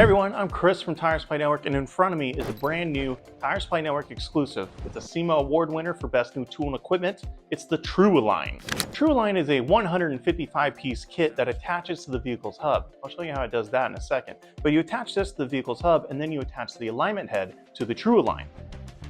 Hey everyone, I'm Chris from Tire Supply Network, and in front of me is a brand new Tire Supply Network exclusive. It's a SEMA award winner for best new tool and equipment. It's the Tru Align. Tru Align is a 155-piece kit that attaches to the vehicle's hub. I'll show you how it does that in a second. But you attach this to the vehicle's hub, and then you attach the alignment head to the Tru Align.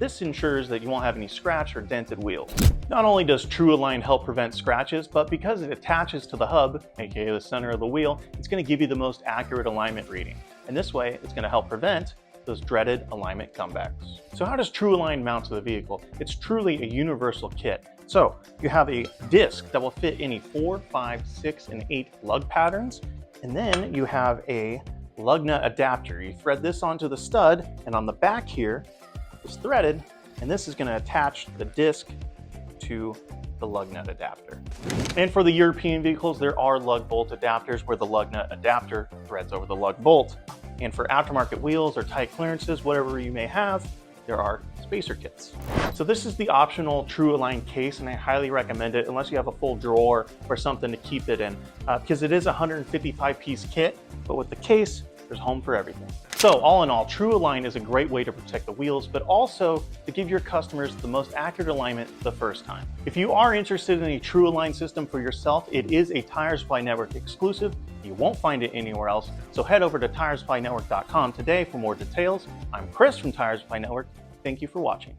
This ensures that you won't have any scratch or dented wheels. Not only does Tru Align help prevent scratches, but because it attaches to the hub, aka the center of the wheel, it's going to give you the most accurate alignment reading. And this way, it's going to help prevent those dreaded alignment comebacks. So how does Tru Align mount to the vehicle? It's truly a universal kit. So you have a disc that will fit any 4, 5, 6, and 8 lug patterns. And then you have a lug nut adapter. You thread this onto the stud, and on the back here is threaded, and this is going to attach the disc to the lug nut adapter. And for the European vehicles, there are lug bolt adapters where the lug nut adapter threads over the lug bolt. And for aftermarket wheels or tight clearances, whatever you may have, there are spacer kits. So this is the optional Tru Align case, and I highly recommend it unless you have a full drawer or something to keep it in, because it is a 155-piece kit, but with the case, there's home for everything. So all in all, Tru Align is a great way to protect the wheels, but also to give your customers the most accurate alignment the first time. If you are interested in a Tru Align system for yourself, it is a Tire Supply Network exclusive. You won't find it anywhere else. So head over to TireSupplyNetwork.com today for more details. I'm Chris from Tire Supply Network. Thank you for watching.